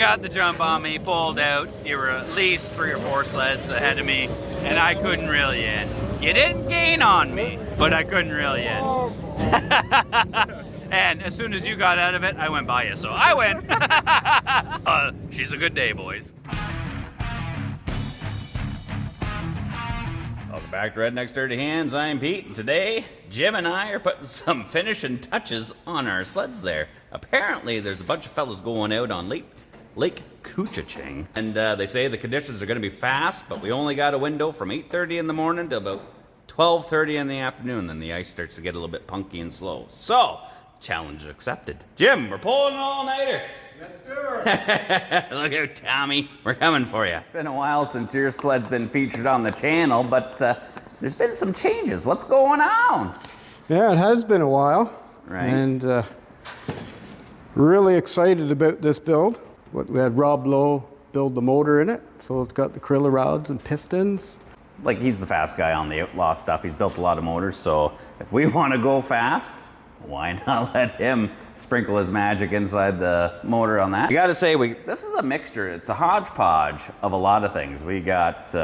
got the jump on me, pulled out. You were at least 3 or 4 sleds ahead of me, and I couldn't reel you in. You didn't gain on me, but I couldn't reel you in. And as soon as you got out of it, I went by you, so I win. She's a good day, boys. Welcome back to Redneck's Dirty Hands. I'm Pete, and today Jim and I are putting some finishing touches on our sleds there. Apparently, there's a bunch of fellas going out on Lake Couchiching, and they say the conditions are going to be fast, but we only got a window from 8:30 in the morning to about 12:30 in the afternoon. Then the ice starts to get a little bit punky and slow. So, challenge accepted. Jim, we're pulling an all-nighter. Let's do it. Look out, Tommy. We're coming for you. It's been a while since your sled's been featured on the channel, but there's been some changes. What's going on? Yeah, it has been a while. Right. And really excited about this build. We had Rob Lowe build the motor in it, so it's got the Krilla rods and pistons. Like, he's the fast guy on the Outlaw stuff. He's built a lot of motors, so if we want to go fast, why not let him sprinkle his magic inside the motor on that? You gotta say, this is a mixture. It's a hodgepodge of a lot of things. We got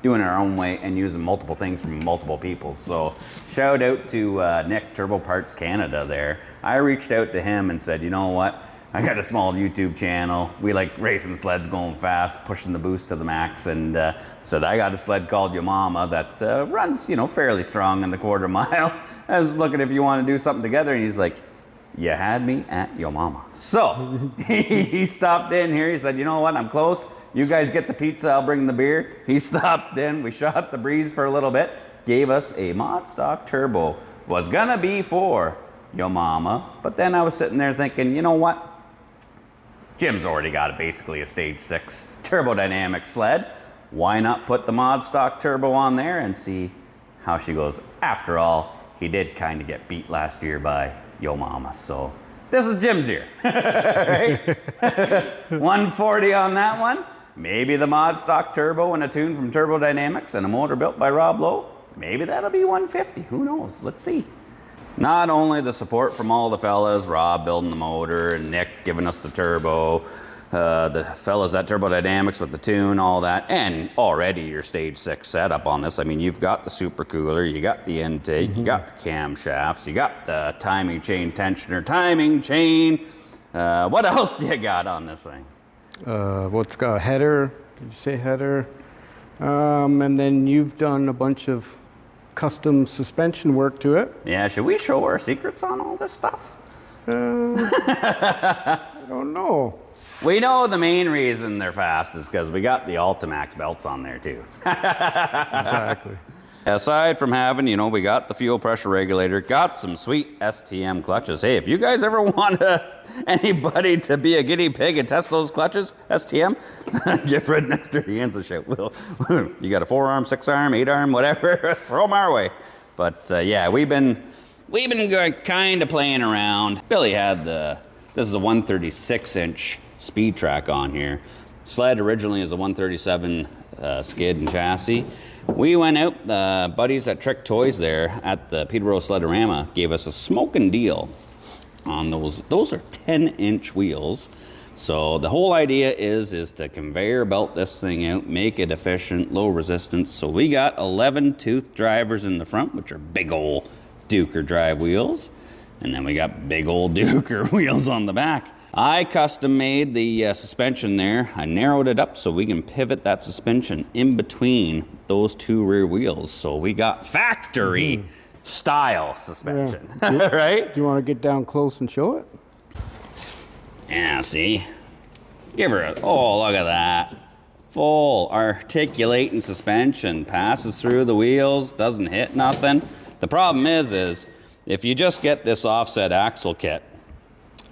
doing it our own way and using multiple things from multiple people. So shout out to Nick, Turbo Parts Canada there. I reached out to him and said, you know what? I got a small YouTube channel. We like racing sleds going fast, pushing the boost to the max, and said, I got a sled called Yo Mama that runs, you know, fairly strong in the quarter mile. I was looking if you want to do something together, and he's like, you had me at Yo Mama. So he stopped in here. He said, you know what? I'm close. You guys get the pizza. I'll bring the beer. He stopped in. We shot the breeze for a little bit. Gave us a mod stock turbo. Was gonna be for Yo Mama, but then I was sitting there thinking, you know what? Jim's already got basically a stage 6 turbodynamic sled. Why not put the mod stock turbo on there and see how she goes? After all, he did kind of get beat last year by Yo Mama, so this is Jim's year. Right? 140 on that one. Maybe the mod stock turbo and a tune from Turbodynamics and a motor built by Rob Lowe. Maybe that'll be 150. Who knows? Let's see. Not only the support from all the fellas, Rob building the motor and Nick giving us the turbo, the fellas at Turbodynamics with the tune, all that, and already your stage 6 setup on this. I mean, you've got the super cooler, you got the intake, you got the camshafts, you got the timing chain tensioner, timing chain. What else do you got on this thing? What's got a header? Did you say header? And then you've done a bunch of custom suspension work to it. Yeah, should we show our secrets on all this stuff? I don't know. We know the main reason they're fast is because we got the Ultimax belts on there too. Exactly. Aside from having, you know, we got the fuel pressure regulator, got some sweet STM clutches. Hey, if you guys ever want anybody to be a guinea pig and test those clutches, STM, give Redneck's Dirty Hands a shout. You got a 4-arm, 6-arm, 8-arm, whatever, throw them our way. But yeah, we've been kind of playing around. Billy had this is a 136-inch speed track on here. Sled originally is a 137 skid and chassis. We went out, the buddies at Trick Toys there at the Peterborough Sledorama gave us a smoking deal on those. Those are 10-inch wheels. So the whole idea is to conveyor belt this thing out, make it efficient, low resistance. So we got 11-tooth drivers in the front, which are big old Duker drive wheels. And then we got big old Duker wheels on the back. I custom made the suspension there. I narrowed it up so we can pivot that suspension in between those 2 rear wheels. So we got factory style suspension, yeah. Right? Do you want to get down close and show it? Yeah, see? Give her oh, look at that. Full articulating suspension. Passes through the wheels, doesn't hit nothing. The problem is if you just get this offset axle kit,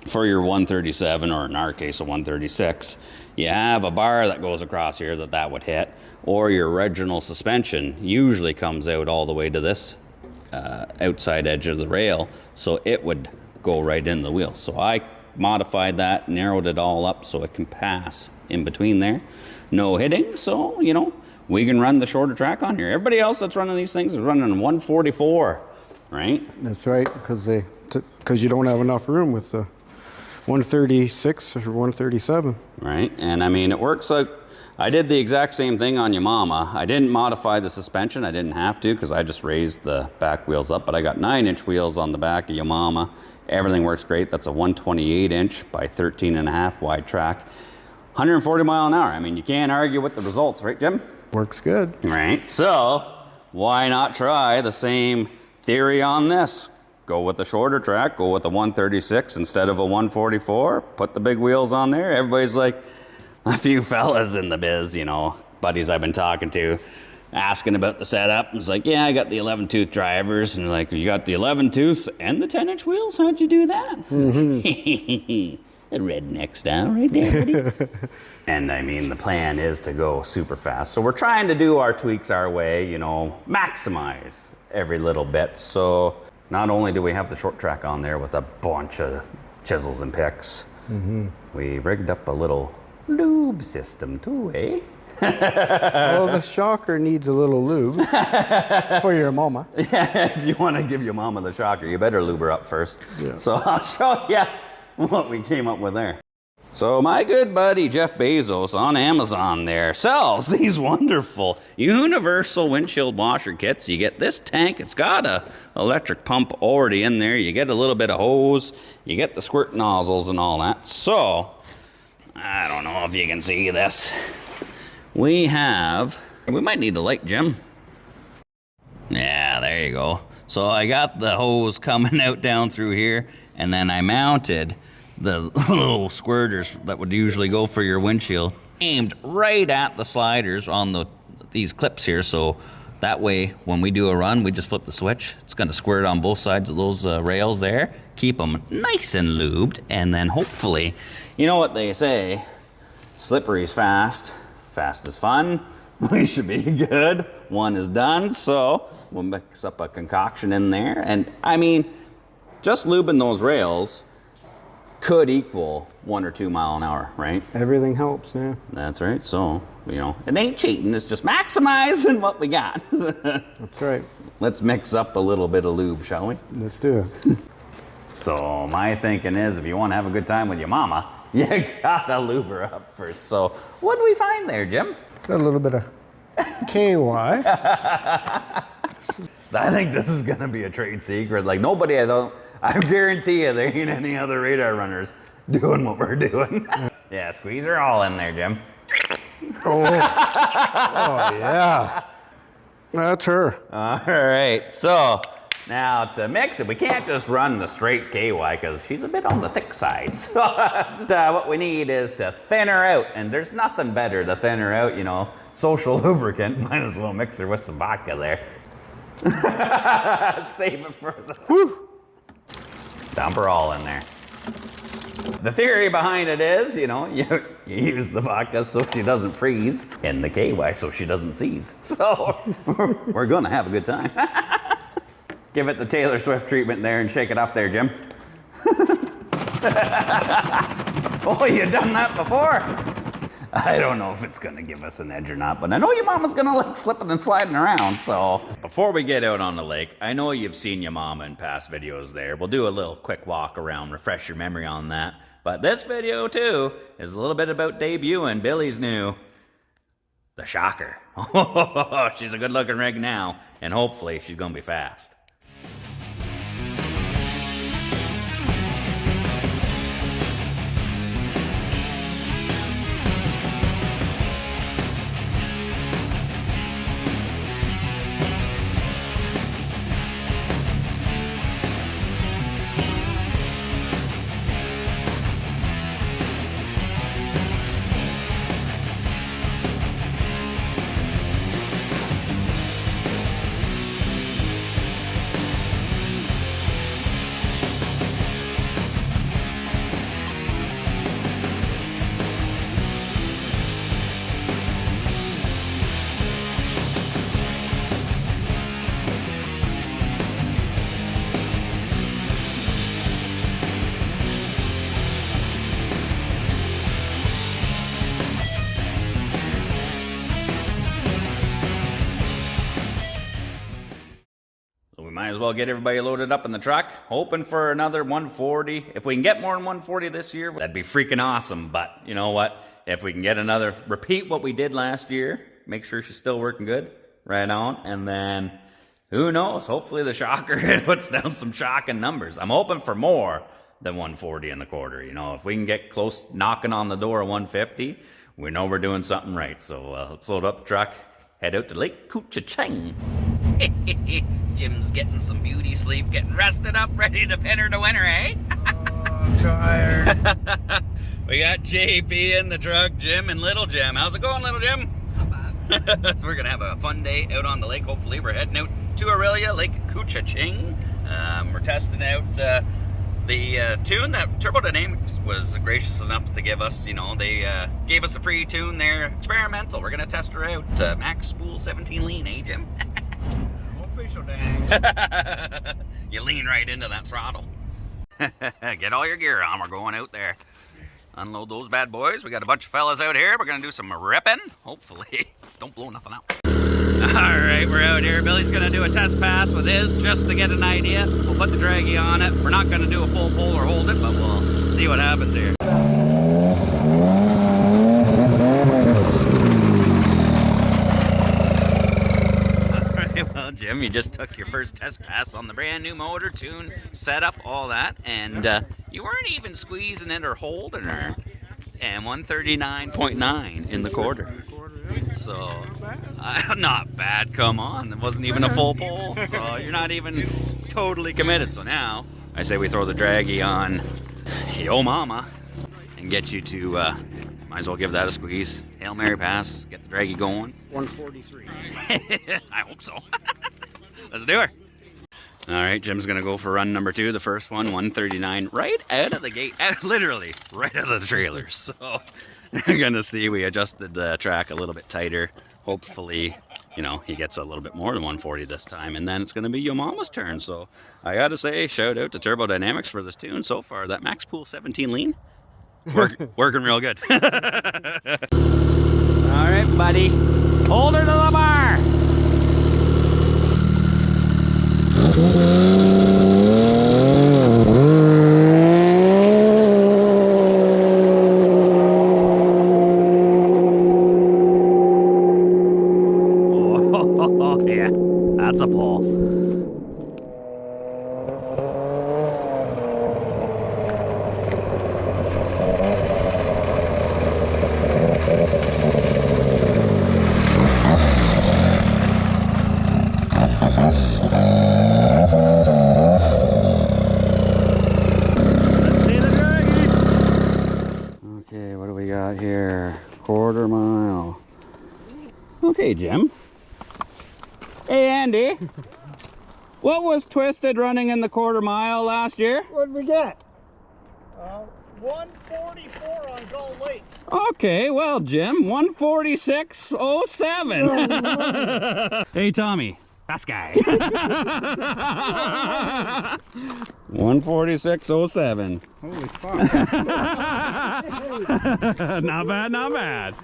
for your 137, or in our case a 136, you have a bar that goes across here that would hit, or your original suspension usually comes out all the way to this outside edge of the rail, so it would go right in the wheel. So I modified that, narrowed it all up so it can pass in between there. No hitting, so, you know, we can run the shorter track on here. Everybody else that's running these things is running 144, right? That's right, because you don't have enough room with the 136 or 137. Right, and I mean, it works like, I did the exact same thing on Yamama. I didn't modify the suspension, I didn't have to, because I just raised the back wheels up, but I got 9-inch wheels on the back of Yamama. Everything works great. That's a 128-inch by 13.5 wide track. 140 mile an hour. I mean, you can't argue with the results, right, Jim? Works good. Right, so why not try the same theory on this? Go with the shorter track, go with a 136 instead of a 144, put the big wheels on there. Everybody's like, a few fellas in the biz, you know, buddies I've been talking to, asking about the setup. It's like, yeah, I got the 11-tooth drivers. And like, you got the 11 tooths and the 10-inch wheels? How'd you do that? Mm-hmm. The redneck style right there, buddy. And I mean, the plan is to go super fast. So we're trying to do our tweaks our way, you know, maximize every little bit. So not only do we have the short track on there with a bunch of chisels and picks, we rigged up a little lube system too, eh? Well, the shocker needs a little lube for your mama. Yeah, if you want to give your mama the shocker, you better lube her up first. Yeah. So I'll show you what we came up with there. So my good buddy Jeff Bezos on Amazon there sells these wonderful universal windshield washer kits. You get this tank, it's got a electric pump already in there. You get a little bit of hose, you get the squirt nozzles and all that. So, I don't know if you can see this. We might need a light, Jim. Yeah, there you go. So I got the hose coming out down through here, and then I mounted the little squirters that would usually go for your windshield, aimed right at the sliders on these clips here. So that way, when we do a run, we just flip the switch. It's going to squirt on both sides of those rails there, keep them nice and lubed, and then hopefully, you know what they say, slippery's fast, fast is fun. We should be good. One is done, so we'll mix up a concoction in there. And I mean, just lubing those rails could equal 1 or 2 mile an hour, right? Everything helps, yeah. That's right. So, you know, it ain't cheating. It's just maximizing what we got. That's right. Let's mix up a little bit of lube, shall we? Let's do it. So my thinking is, if you want to have a good time with your mama, you gotta lube her up first. So what do we find there, Jim? Got a little bit of KY. I think this is gonna be a trade secret. Like nobody, I guarantee you, there ain't any other radar runners doing what we're doing. Yeah, squeeze her all in there, Jim. Oh yeah. That's her. All right, so now to mix it, we can't just run the straight KY because she's a bit on the thick side. So what we need is to thin her out, and there's nothing better to thin her out, you know, social lubricant. Might as well mix her with some vodka there. Save it for the... Whew. Dump her all in there. The theory behind it is, you know, you use the vodka so she doesn't freeze, and the KY so she doesn't seize. So we're gonna have a good time. Give it the Taylor Swift treatment there and shake it up there, Jim. Oh, you done that before? I don't know if it's gonna give us an edge or not, but I know your mama's gonna like slipping and sliding around, so. Before we get out on the lake, I know you've seen your mama in past videos there. We'll do a little quick walk around, refresh your memory on that. But this video too is a little bit about debuting Billy's new, the Shocker. She's a good looking rig now, and hopefully she's gonna be fast. might as well get everybody loaded up in the truck. Hoping for another 140. If we can get more than 140 this year, that'd be freaking awesome. But you know what? If we can get another, repeat what we did last year, make sure she's still working good, right on. And then, who knows? Hopefully the shocker it puts down some shocking numbers. I'm hoping for more than 140 in the quarter. You know, if we can get close, knocking on the door of 150, we know we're doing something right. So let's load up the truck, head out to Lake Couchiching. Jim's getting some beauty sleep, getting rested up, ready to pin her to winter, eh? I'm tired. We got JP in the truck, Jim and Little Jim. How's it going, Little Jim? Not bad. So we're going to have a fun day out on the lake. Hopefully we're heading out to Aurelia, Lake Couchiching. We're testing out the tune that Turbo Dynamics was gracious enough to give us. You know, they gave us a free tune there, experimental. We're going to test her out. Max Spool 17 lean, eh, Jim? Official dang. You lean right into that throttle. Get all your gear on. We're going out there. Unload those bad boys. We got a bunch of fellas out here. We're going to do some ripping. Hopefully. Don't blow nothing out. Alright, we're out here. Billy's going to do a test pass with his just to get an idea. We'll put the draggy on it. We're not going to do a full pull or hold it, but we'll see what happens here. Well, Jim, you just took your first test pass on the brand new motor, tune, setup, all that, and you weren't even squeezing it or holding her. And 139.9 in the quarter. So, not bad, come on. It wasn't even a full pull, so you're not even totally committed. So now, I say we throw the draggy on Yo Mama and get you to, might as well give that a squeeze. Hail Mary pass, get the draggy going. 143. I hope so. Let's do her. All right, Jim's going to go for run number 2. The first one, 139, right out of the gate. Literally, right out of the trailer. So, we're going to see. We adjusted the track a little bit tighter. Hopefully, you know, he gets a little bit more than 140 this time. And then it's going to be Yo Mama's turn. So, I got to say, shout out to Turbo Dynamics for this tune so far. That Max Pool 17 lean, working real good. All right, buddy. Hold her to the bar. Oh, yeah, that's a pull. Okay, what do we got here? Quarter mile. Okay, Jim. Hey, Andy. What was Twisted running in the quarter mile last year? What did we get? 144 on Gull Lake. Okay, well, Jim, 146.07. Hey, Tommy. Fast guy. 146.07. Holy fuck. Not bad, not bad.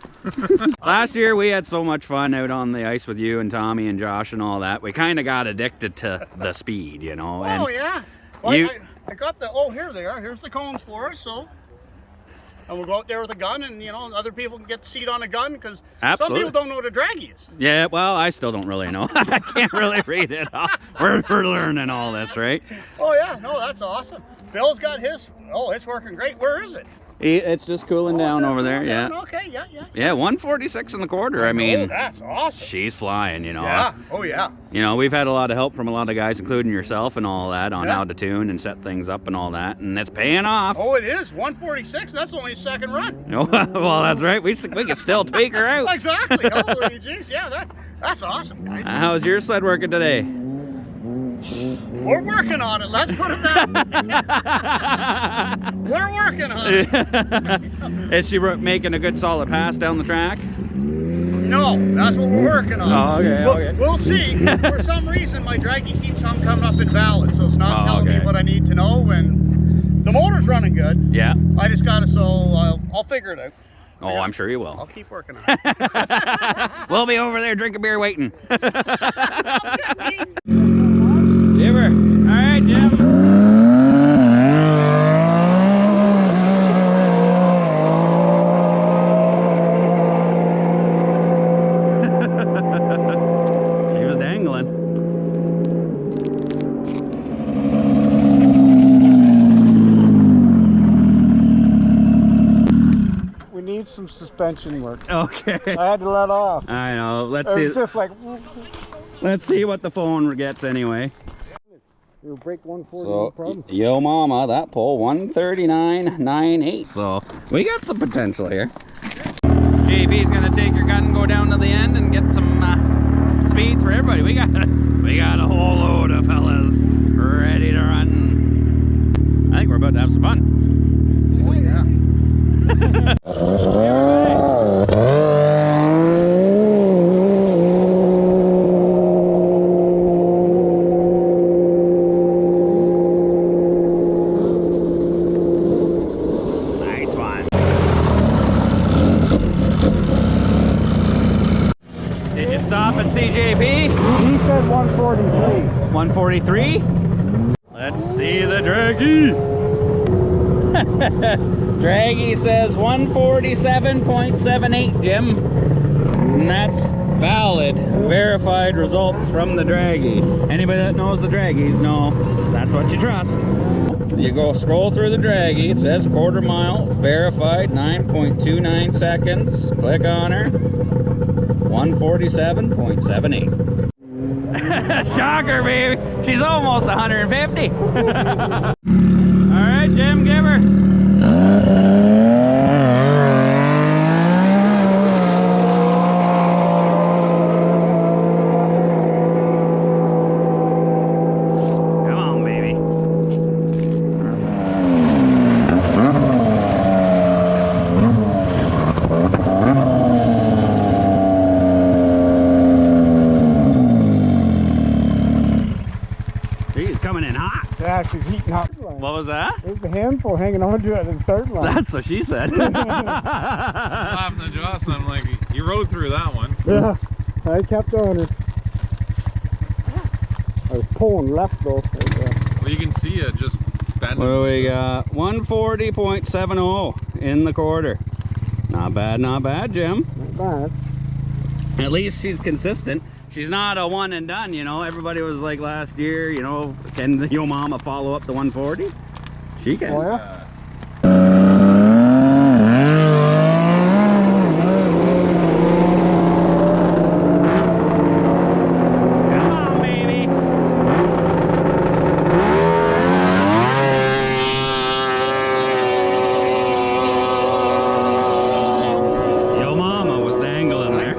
Last year we had so much fun out on the ice with you and Tommy and Josh and all that. We kind of got addicted to the speed, you know. And oh, yeah. Well, I got the, oh, here they are. Here's the cones for us, so. And we'll go out there with a gun, and you know, other people can get to see it on a gun, because some people don't know what a draggy is. Yeah, well, I still don't really know. I can't really read it all. We're learning all this, right? Oh yeah, no, that's awesome. Bill's got his. Oh, it's working great. Where is it? It's just cooling down over there. Down? Yeah. Okay. Yeah. Yeah, 146 in the quarter. I mean, oh, that's awesome. She's flying, you know. Yeah. Oh yeah. You know, we've had a lot of help from a lot of guys, including yourself and all that, on how to tune and set things up and all that, and it's paying off. Oh, it is 146. That's only a second run. Oh, well, that's right. We can still tweak her out. Exactly. Holy jeez. Yeah, that's awesome, guys. How's your sled working today? We're working on it. Let's put it that way. We're working on it. Is she making a good solid pass down the track? No, that's what we're working on. Oh, okay, okay. We'll see. For some reason, my draggy keeps on coming up invalid, so it's not telling me what I need to know. And the motor's running good. Yeah. I just got to, so I'll figure it out. Oh, I'm sure you will. I'll keep working on it. We'll be over there drinking beer waiting. Here Give her. All right, Jim. She was dangling. We need some suspension work. Okay. I had to let off. I know. Let's It see. was just like, Let's see what the phone gets anyway. you'll break 140, So, no problem. yo mama, that pole 139.98. So we got some potential here. JP's gonna take your gun and go down to the end and get some speeds for everybody. We got a whole load of fellas ready to run. I think we're about to have some fun. Oh, yeah. Nice one. Did you stop at CJP? He said 143. 143? Let's see the Draggy. Draggy says 147.78, Jim. And that's valid, verified results from the Draggy. Anybody that knows the Draggies know that's what you trust. You go scroll through the Draggy, it says quarter mile, verified, 9.29 seconds. Click on her, 147.78. Shocker, baby. She's almost 150. All right, Jim, give her. Come on, baby. She's coming in hot. Yeah, she's heating up. What was that? There's a handful hanging on to it at the start line. That's what she said. Laughing at Joss, and I'm like, you rode through that one. Yeah, I kept on her. I was pulling left though. Well, you can see it just bending. What do we got? 140.70 in the quarter. Not bad, Jim. Not bad. At least she's consistent. She's not a one and done, you know. Everybody was like last year, you know, can the Yo Mama follow up the 140? She can. Oh, yeah? Come on, baby. Yo Mama was dangling there.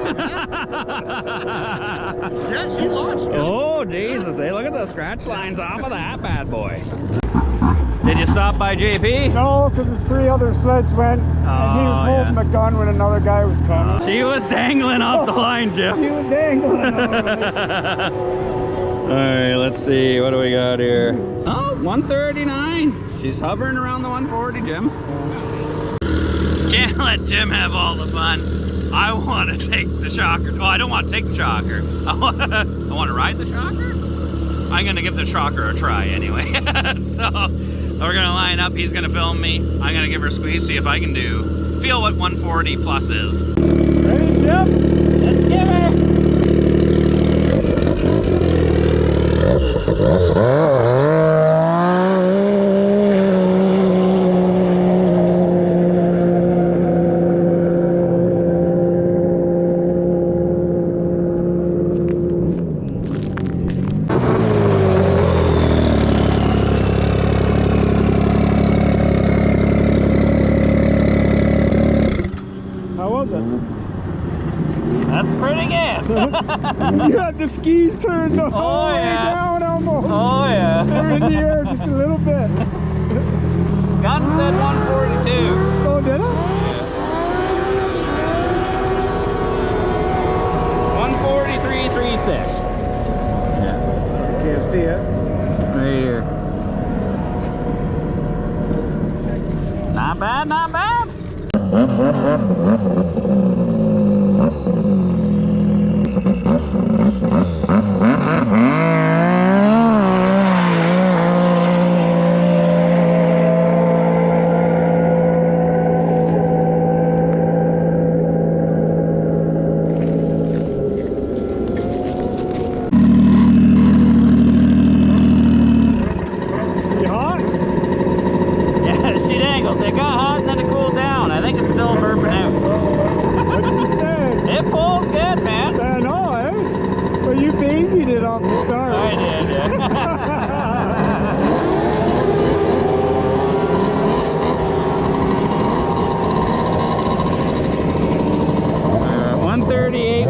Yeah, she launched it. Oh, Jesus. Hey, look at the scratch lines off of that bad boy. Did you stop by JP? No, because the three other sleds went, and he was Oh, holding the gun when another guy was coming. She was dangling up the line, He Jim. was dangling over it. Alright, let's see. What do we got here? Oh, 139. She's hovering around the 140, Jim. Can't let Jim have all the fun. I want to take the shocker. Oh, I don't want to take the shocker. I want to ride the shocker? I'm going to give the shocker a try anyway. So we're going to line up. He's going to film me. I'm going to give her a squeeze, see if I can feel what 140 plus is. Ready, Jim? Let's give her. How was it? That's pretty good. You had the skis turned the whole way yeah. down almost. Oh, yeah. They're in the air just a little bit. Gun said 142. Oh, did it? 143.36. Can't see it. Right here. Not bad, not bad.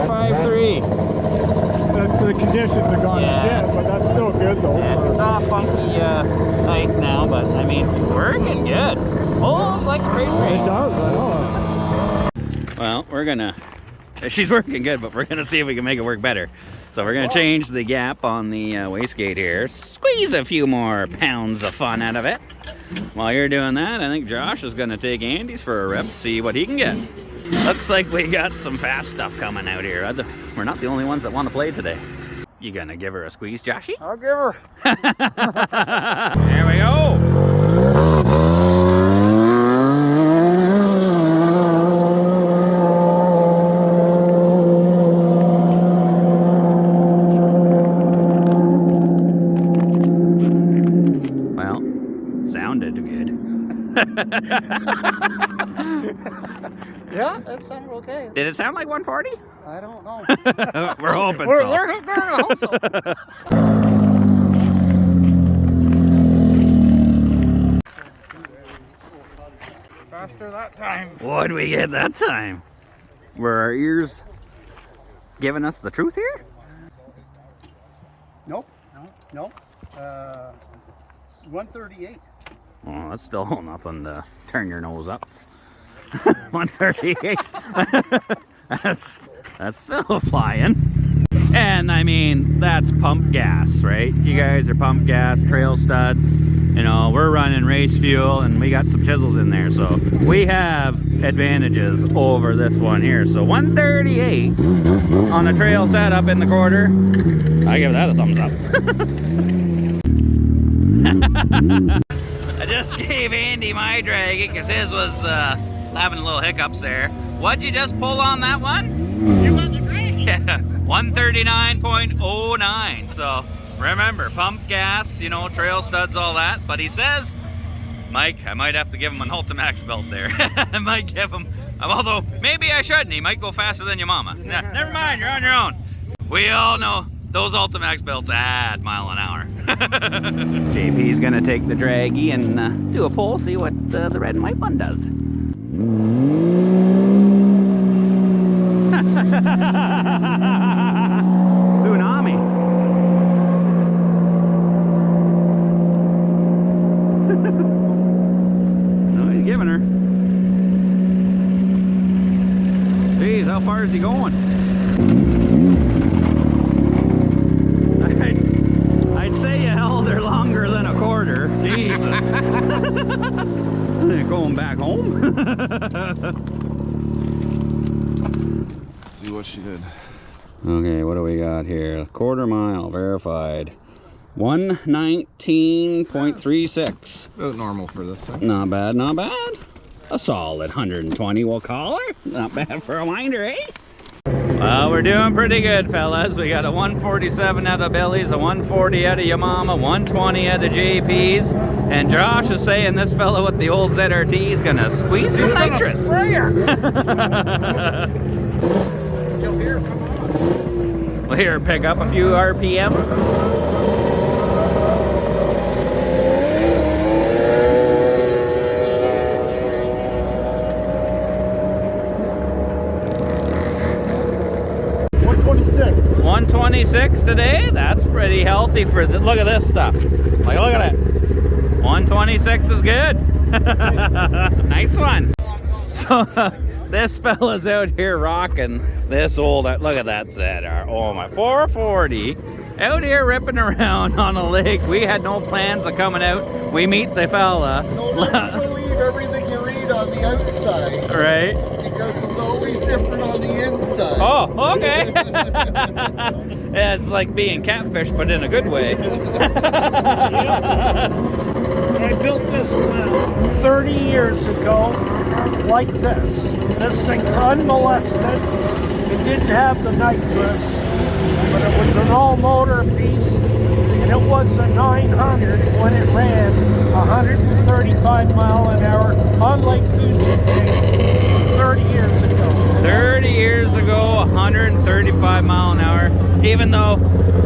5.3. The conditions are gone to shit, but that's still good though. Yeah, it's soft, funky ice now, but I mean, working good. Oh, like a freight train. It does, I know. Well, we're gonna. She's working good, but we're gonna see if we can make it work better. So we're gonna change the gap on the wastegate here. Squeeze a few more pounds of fun out of it. While you're doing that, I think Josh is gonna take Andy's for a rip, see what he can get. Looks like we got some fast stuff coming out here. We're not the only ones that want to play today. You gonna give her a squeeze, Joshy? I'll give her. There we go. Well, sounded good. Yeah, that sounded okay. Did it sound like 140? I don't know. We're hoping we're, so. we're gonna hope so. Faster that time. What did we get that time? Were our ears giving us the truth here? Nope. 138. Oh, that's still nothing to turn your nose up. 138. that's still flying. And I mean, that's pump gas, right? You guys are pump gas, trail studs. You know, we're running race fuel and we got some chisels in there. So we have advantages over this one here. So 138 on a trail setup in the quarter. I give that a thumbs up. I just gave Andy my draggy because his was having a little hiccups there. What'd you just pull on that one? You got the drag. Yeah, 139.09. So remember, pump gas, you know, trail studs, all that. But he says, Mike, I might have to give him an Ultimax belt there. I might give him, although maybe I shouldn't. He might go faster than your mama. Nah, never mind, you're on your own. We all know those Ultimax belts add mile an hour. JP's gonna take the draggy and do a pull, see what the red and white one does. Tsunami. No, he's giving her. Jeez, how far is he going? I'd say you held her longer than a quarter. Jesus. Going back home? Let's see what she did. Okay, what do we got here? Quarter mile verified. 119.36. About normal for this thing. Not bad, not bad. A solid 120 we'll call her. Not bad for a winder, eh? Well, we're doing pretty good, fellas. We got a 147 out of Billy's, a 140 out of your mama, 120 out of JP's, and Josh is saying this fella with the old ZRT is gonna squeeze some nitrous. You'll hear it come on. We'll hear her pick up a few RPMs. 126 today. That's pretty healthy for the, look at this stuff. Like, look at it. 126 is good. Nice one. So this fella's out here rocking this old, look at that ZR. Oh my, 440. Out here ripping around on a lake. We had no plans of coming out. We meet the fella. Don't believe everything you read on the outside. Right. Because it's always different on the inside. Oh, okay. Yeah, it's like being catfish, but in a good way. I built this 30 years ago like this. This thing's unmolested. It didn't have the nitrous, but it was an all-motor piece, and it was a 900 when it ran 135 mile an hour on Lake Coos 30 years ago. 30 years ago, 135 mile an hour, even though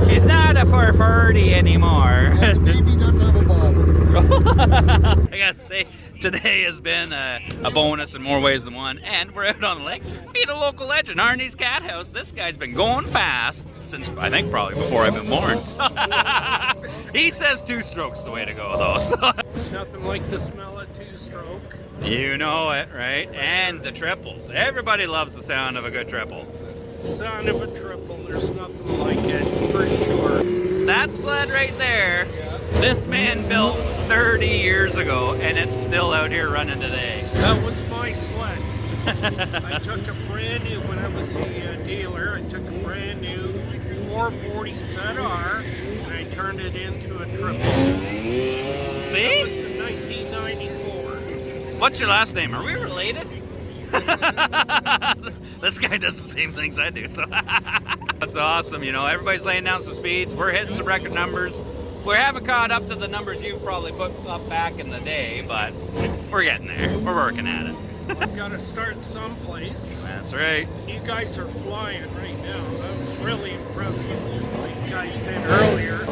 she's not a 440 anymore. And maybe does have a bottom. I gotta say, today has been a bonus in more ways than one, and we're out on the lake. Meet a local legend, Arnie's Cat House. This guy's been going fast since, I think, probably before I've been born. So he says 2-stroke's the way to go, though. So. Nothing like the smell of 2-stroke. You know it, right? And the triples. Everybody loves the sound of a good triple. Sound of a triple, there's nothing like it, for sure. That sled right there, this man built 30 years ago, and it's still out here running today. That was my sled. I took a brand new, when I was a dealer, I took a brand new 440 ZR, and I turned it into a triple. See? That was in 1994. What's your last name? Are we related? This guy does the same things I do, so that's awesome. You know, everybody's laying down some speeds. We're hitting some record numbers. We haven't caught up to the numbers you've probably put up back in the day, but we're getting there. We're working at it. I've got to start someplace. That's right. You guys are flying right now. That was really impressive, like you guys did earlier.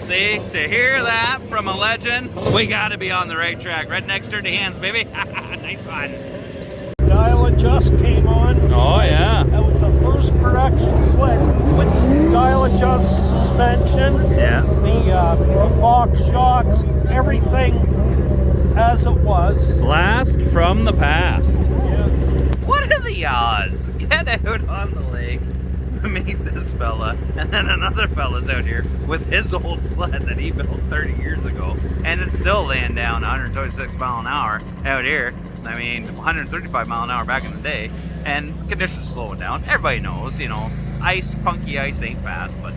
See, to hear that from a legend, we got to be on the right track. Right next to the hands, baby. Nice one. Dial Adjust came on. Oh, yeah. That was the first production sled with dial adjust suspension. Yeah. The Fox shocks, everything as it was. Blast from the past. Yeah. What are the odds? Get out on the lake, meet this fella, and then another fella's out here with his old sled that he built 30 years ago, and it's still laying down 126 mile an hour out here. I mean, 135 mile an hour back in the day, and conditions slowing down. Everybody knows, you know, ice, punky ice ain't fast, but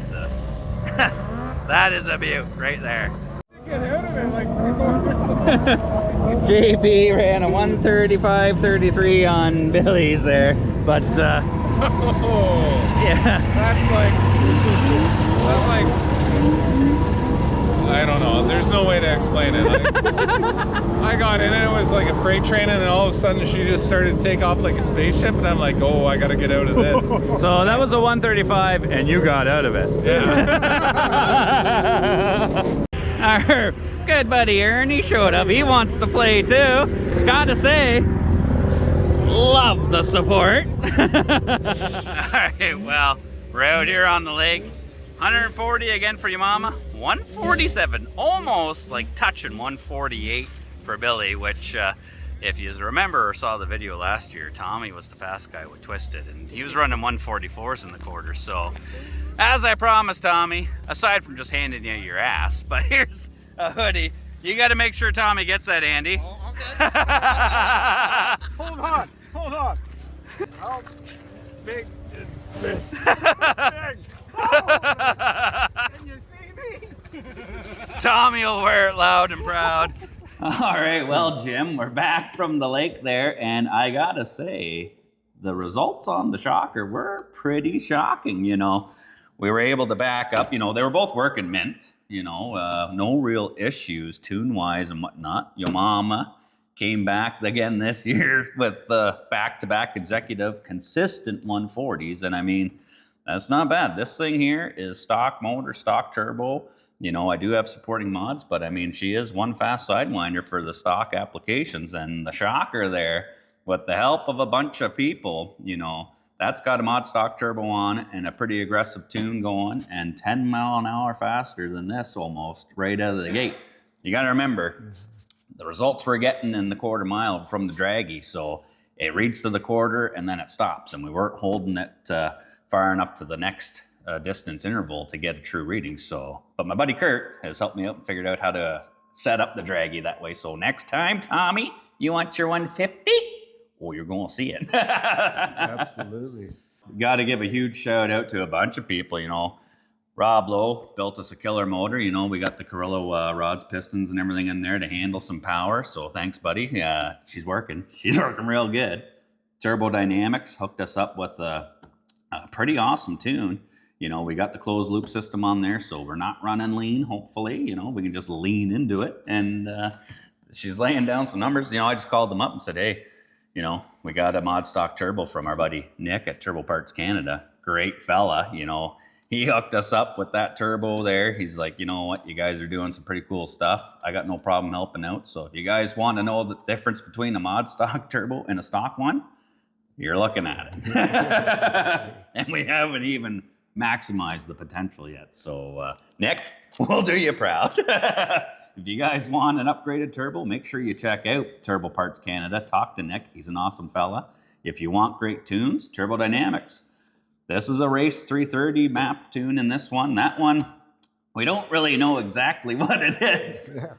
that is a beaut right there. Get out of it, like. JP ran a 135.33 on Billy's there, but Oh, yeah. that's like, I don't know. There's no way to explain it. Like, I got in and it was like a freight train, and then all of a sudden she just started to take off like a spaceship, and I'm like, oh, I gotta get out of this. So that was a 135, and you got out of it. Yeah. Our good buddy Ernie showed up. He wants to play too. Gotta say, love the support. Alright, well, we're out here on the lake. 140 again for your mama. 147, almost like touching 148 for Billy, which if you remember or saw the video last year, Tommy was the fast guy with Twisted, and he was running 144s in the quarter. So as I promised, Tommy, aside from just handing you your ass, but here's a hoodie. You got to make sure Tommy gets that, Andy. Oh, okay. Hold on. How big is this? Big. Can you see me? Tommy will wear it loud and proud. All right, well, Jim, we're back from the lake there, and I gotta say, the results on the shocker were pretty shocking. You know, we were able to back up. You know, they were both working mint. You know, no real issues tune-wise and whatnot. Your mama came back again this year with back-to-back consecutive consistent 140s, and I mean, that's not bad. This thing here is stock motor, stock turbo. You know, I do have supporting mods, but I mean, she is one fast sidewinder for the stock applications, and the shocker there, with the help of a bunch of people, you know, that's got a mod stock turbo on it and a pretty aggressive tune going, and 10 mile an hour faster than this almost right out of the gate. You got to remember, the results we're getting in the quarter mile from the draggy, so it reads to the quarter and then it stops, and we weren't holding it far enough to the next distance interval to get a true reading. So, but my buddy Kurt has helped me out and figured out how to set up the draggy that way. So next time, Tommy, you want your 150? Well, you're going to see it. Absolutely. Got to give a huge shout out to a bunch of people. You know, Rob Lowe built us a killer motor. You know, we got the Carrillo rods, pistons, and everything in there to handle some power. So thanks, buddy. She's working. She's working real good. Turbo Dynamics hooked us up with a pretty awesome tune. You know, we got the closed loop system on there, so we're not running lean, hopefully. You know, we can just lean into it. And she's laying down some numbers. You know, I just called them up and said, hey, you know, we got a mod stock turbo from our buddy Nick at Turbo Parts Canada. Great fella, you know. he hooked us up with that turbo there. He's like, you know what, you guys are doing some pretty cool stuff. I got no problem helping out. So if you guys want to know the difference between a mod stock turbo and a stock one, you're looking at it. And we haven't even maximized the potential yet. So Nick, we'll do you proud. If you guys want an upgraded turbo, make sure you check out Turbo Parts Canada. Talk to Nick. He's an awesome fella. If you want great tunes, Turbo Dynamics. This is a Race 330 map tune in this one. That one, we don't really know exactly what it is. Yeah.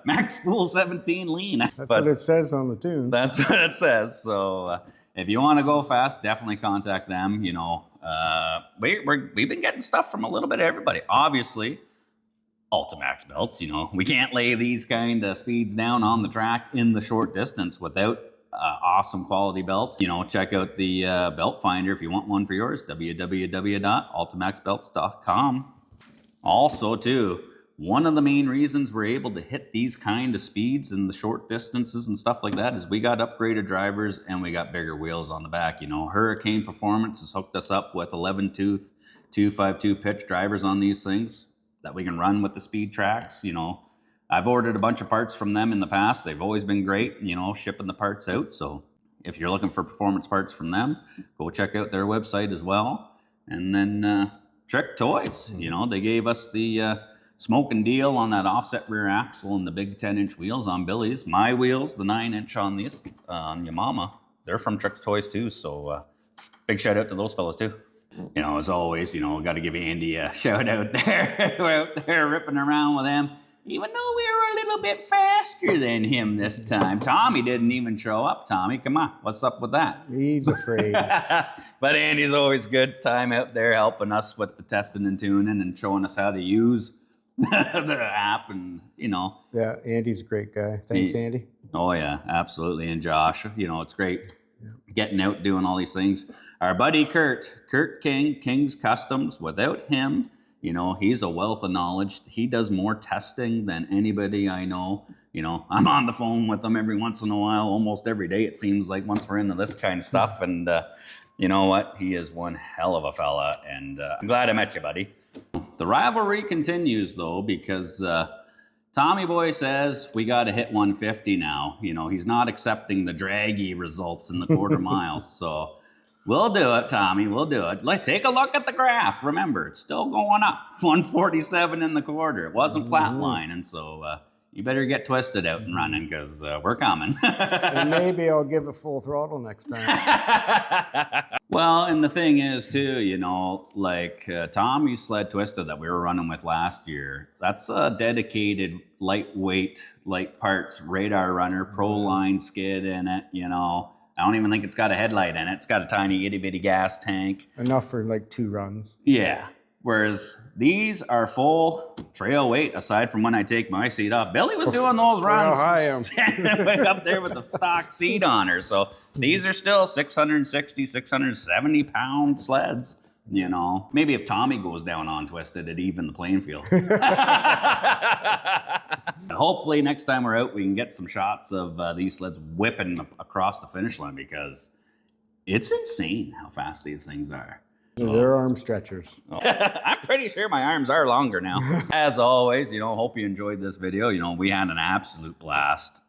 Max Spool 17 lean. That's what it says on the tune. That's what it says. So if you want to go fast, definitely contact them. You know, we've been getting stuff from a little bit of everybody. Obviously, Ultimax belts. You know, we can't lay these kind of speeds down on the track in the short distance without awesome quality belt. You know, check out the belt finder if you want one for yours. www.ultimaxbelts.com. Also, too, one of the main reasons we're able to hit these kind of speeds in the short distances and stuff like that is we got upgraded drivers and we got bigger wheels on the back. You know, Hurricane Performance has hooked us up with 11-tooth 252 pitch drivers on these things that we can run with the speed tracks. You know, I've ordered a bunch of parts from them in the past. They've always been great, you know, shipping the parts out. So if you're looking for performance parts from them, go check out their website as well. And then Trick Toys, you know, they gave us the smoking deal on that offset rear axle and the big 10-inch wheels on Billy's. My wheels, the 9-inch on these, on Yamama, they're from Trick Toys too. So big shout out to those fellas too. You know, as always, you know, got to give Andy a shout out there. We're out there ripping around with him, even though we were a little bit faster than him this time. Tommy didn't even show up. Tommy, come on, what's up with that? He's afraid. But Andy's always good time out there helping us with the testing and tuning and showing us how to use the app, and you know. Yeah, Andy's a great guy. Thanks, Andy. Oh yeah, absolutely. And Josh, you know, it's great getting out doing all these things. Our buddy Kurt King, King's Customs. Without him, you know, he's a wealth of knowledge. He does more testing than anybody I know. You know, I'm on the phone with him every once in a while, almost every day it seems like, once we're into this kind of stuff. And you know what? He is one hell of a fella, and I'm glad I met you, buddy. The rivalry continues, though, because Tommy Boy says we got to hit 150 now. You know, he's not accepting the draggy results in the quarter miles. So we'll do it, Tommy. We'll do it. Take a look at the graph. Remember, it's still going up. 147 in the quarter. It wasn't flatline. And so you better get twisted out and running, because we're coming. And maybe I'll give it full throttle next time. Well, and the thing is, too, you know, like Tommy's Sled Twisted that we were running with last year, that's a dedicated, lightweight, light parts radar runner, Proline skid in it, you know. I don't even think it's got a headlight in it. It's got a tiny itty-bitty gas tank. Enough for like 2 runs. Yeah. Whereas these are full trail weight, aside from when I take my seat off. Billy was doing those runs standing way up there with the stock seat on her. So these are still 660, 670 pound sleds. You know, maybe if Tommy goes down on Twisted, it'd even the playing field. Hopefully next time we're out, we can get some shots of these sleds whipping across the finish line, because it's insane how fast these things are. They're arm stretchers. I'm pretty sure my arms are longer now. As always, you know, hope you enjoyed this video. You know, we had an absolute blast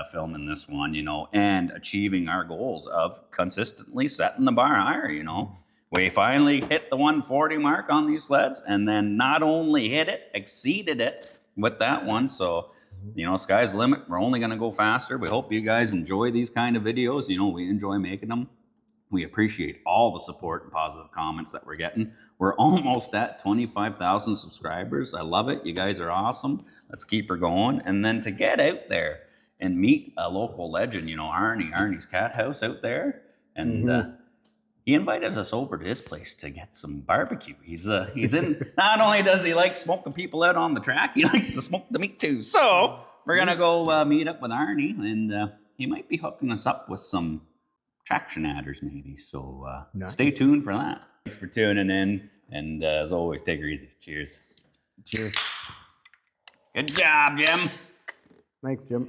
filming this one, you know, and achieving our goals of consistently setting the bar higher, you know. We finally hit the 140 mark on these sleds, and then not only hit it, exceeded it with that one. So, you know, sky's the limit. We're only going to go faster. We hope you guys enjoy these kind of videos. You know, we enjoy making them. We appreciate all the support and positive comments that we're getting. We're almost at 25,000 subscribers. I love it. You guys are awesome. Let's keep her going. And then to get out there and meet a local legend, you know, Arnie's Cat House out there. And he invited us over to his place to get some barbecue. He's in, not only does he like smoking people out on the track, he likes to smoke the meat too. So we're going to go meet up with Arnie, and he might be hooking us up with some traction adders maybe. So stay tuned for that. Thanks for tuning in, and as always, take her easy. Cheers. Cheers. Good job, Jim. Thanks, Jim.